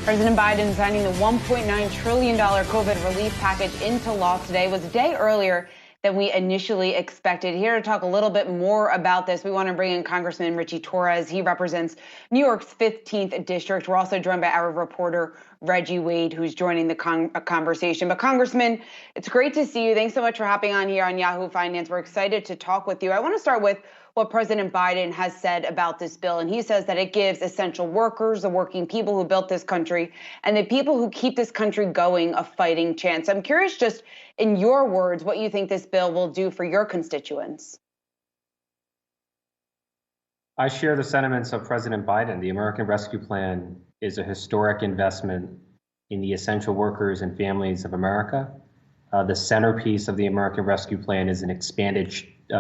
President Biden signing the $1.9 trillion COVID relief package into law today was a day earlier than we initially expected. Here to talk a little bit more about this, we want to bring in Congressman Ritchie Torres. He represents New York's 15th district. We're also joined by our reporter, Reggie Wade, who's joining the conversation. But Congressman, it's great to see you. Thanks so much for hopping on here on Yahoo Finance. We're excited to talk with you. I want to start with what President Biden has said about this bill. And he says that it gives essential workers, the working people who built this country, and the people who keep this country going a fighting chance. I'm curious, just in your words, what you think this bill will do for your constituents. I share the sentiments of President Biden. The American Rescue Plan is a historic investment in the essential workers and families of America. The centerpiece of the American Rescue Plan is an expanded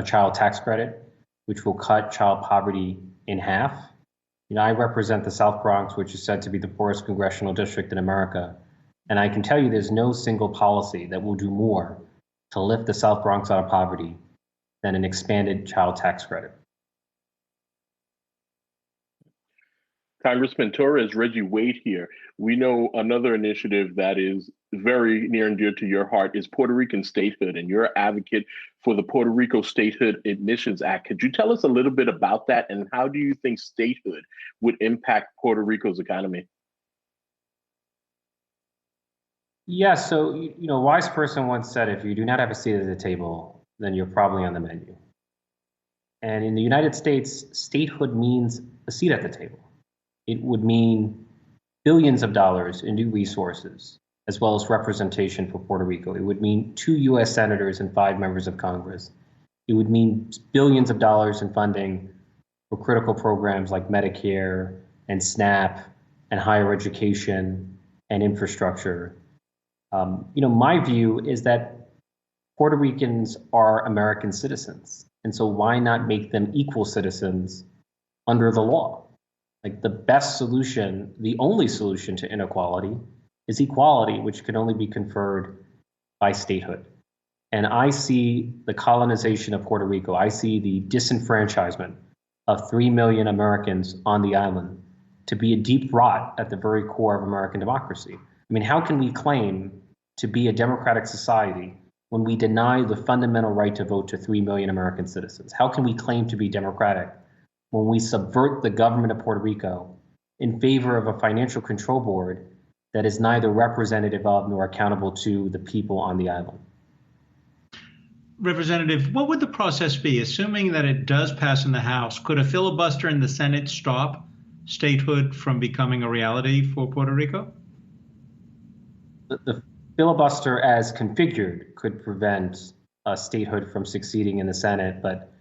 child tax credit, which will cut child poverty in half. I represent the South Bronx, which is said to be the poorest congressional district in America. And I can tell you there's no single policy that will do more to lift the South Bronx out of poverty than an expanded child tax credit. Congressman Torres, Reggie Wade here. We know another initiative that is very near and dear to your heart is Puerto Rican statehood, and you're an advocate for the Puerto Rico Statehood Admissions Act. Could you tell us a little bit about that, and how do you think statehood would impact Puerto Rico's economy? Yeah, so, a wise person once said, if you do not have a seat at the table, then you're probably on the menu. And in the United States, statehood means a seat at the table. It would mean billions of dollars in new resources, as well as representation for Puerto Rico. It would mean 2 U.S. senators and 5 members of Congress. It would mean billions of dollars in funding for critical programs like Medicare and SNAP and higher education and infrastructure. My view is that Puerto Ricans are American citizens. And so why not make them equal citizens under the law? Like, the best solution, the only solution to inequality is equality, which can only be conferred by statehood. And I see the colonization of Puerto Rico. I see the disenfranchisement of 3 million Americans on the island to be a deep rot at the very core of American democracy. I mean, how can we claim to be a democratic society when we deny the fundamental right to vote to 3 million American citizens? How can we claim to be democratic when we subvert the government of Puerto Rico in favor of a financial control board that is neither representative of nor accountable to the people on the island? Representative, what would the process be? Assuming that it does pass in the House, could a filibuster in the Senate stop statehood from becoming a reality for Puerto Rico? The filibuster as configured could prevent statehood from succeeding in the Senate, but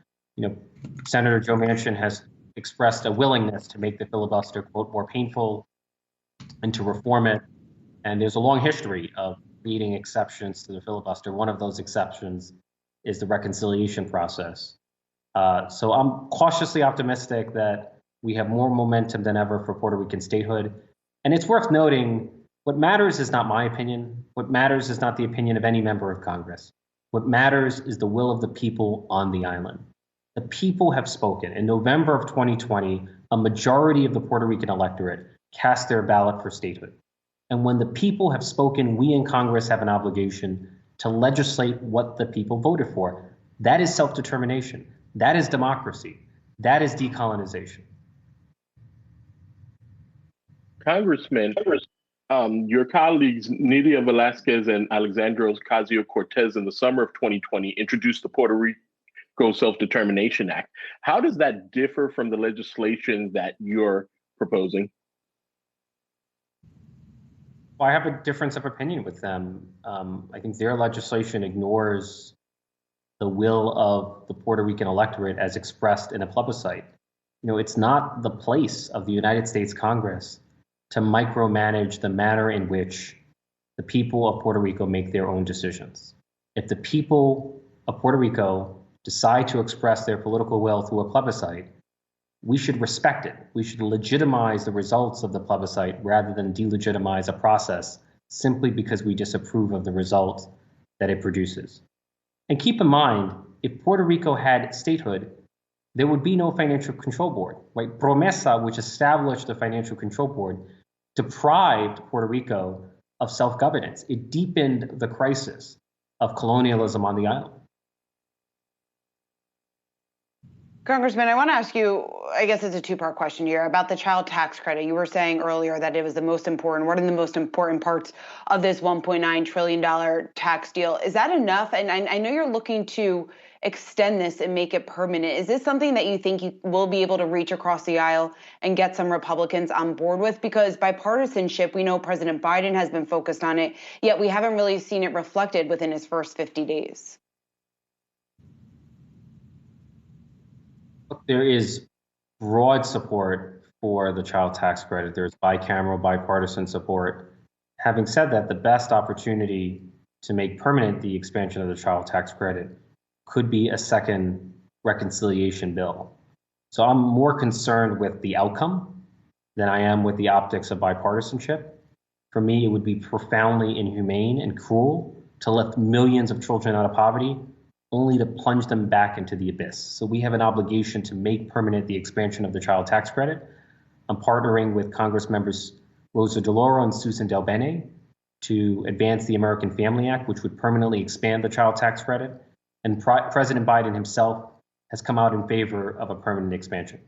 Senator Joe Manchin has expressed a willingness to make the filibuster, quote, more painful and to reform it. And there's a long history of creating exceptions to the filibuster. One of those exceptions is the reconciliation process. So I'm cautiously optimistic that we have more momentum than ever for Puerto Rican statehood. And it's worth noting, what matters is not my opinion. What matters is not the opinion of any member of Congress. What matters is the will of the people on the island. The people have spoken. In November of 2020, a majority of the Puerto Rican electorate cast their ballot for statehood. And when the people have spoken, we in Congress have an obligation to legislate what the people voted for. That is self-determination. That is democracy. That is decolonization. Congressman, your colleagues Nidia Velasquez and Alexandra Ocasio-Cortez in the summer of 2020 introduced the Puerto Rico Self-Determination Act. How does that differ from the legislation that you're proposing? Well, I have a difference of opinion with them. I think their legislation ignores the will of the Puerto Rican electorate as expressed in a plebiscite. It's not the place of the United States Congress to micromanage the manner in which the people of Puerto Rico make their own decisions. If the people of Puerto Rico decide to express their political will through a plebiscite, we should respect it. We should legitimize the results of the plebiscite rather than delegitimize a process simply because we disapprove of the result that it produces. And keep in mind, if Puerto Rico had statehood, there would be no financial control board, right? Promesa, which established the financial control board, deprived Puerto Rico of self-governance. It deepened the crisis of colonialism on the island. Congressman, I want to ask you, I guess it's a two-part question here, about the child tax credit. You were saying earlier that it was the most important. What are the most important parts of this $1.9 trillion tax deal? Is that enough? And I know you're looking to extend this and make it permanent. Is this something that you think you will be able to reach across the aisle and get some Republicans on board with? Because bipartisanship, we know President Biden has been focused on it, yet we haven't really seen it reflected within his first 50 days. There is broad support for the child tax credit. There's bicameral, bipartisan support. Having said that, the best opportunity to make permanent the expansion of the child tax credit could be a second reconciliation bill. So I'm more concerned with the outcome than I am with the optics of bipartisanship. For me, it would be profoundly inhumane and cruel to lift millions of children out of poverty only to plunge them back into the abyss. So we have an obligation to make permanent the expansion of the child tax credit. I'm partnering with Congress members Rosa DeLauro and Susan DelBene to advance the American Family Act, which would permanently expand the child tax credit. And President Biden himself has come out in favor of a permanent expansion.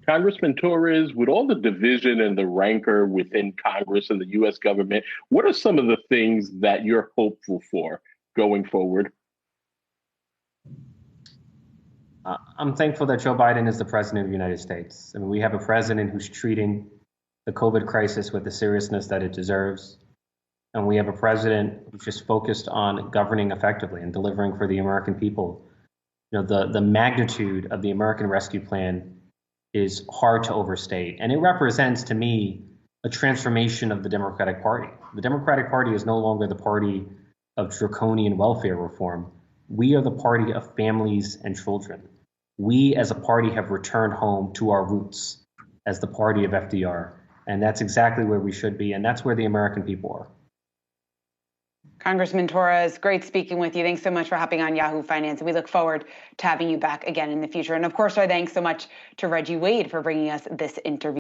Congressman Torres, with all the division and the rancor within Congress and the U.S. government, what are some of the things that you're hopeful for going forward? I'm thankful that Joe Biden is the president of the United States. I mean, we have a president who's treating the COVID crisis with the seriousness that it deserves. And we have a president who's just focused on governing effectively and delivering for the American people. You know, the magnitude of the American Rescue Plan is hard to overstate. And it represents, to me, a transformation of the Democratic Party. The Democratic Party is no longer the party of draconian welfare reform. We are the party of families and children. We, as a party, have returned home to our roots as the party of FDR. And that's exactly where we should be. And that's where the American people are. Congressman Torres, great speaking with you. Thanks so much for hopping on Yahoo Finance. And we look forward to having you back again in the future. And of course, our thanks so much to Reggie Wade for bringing us this interview.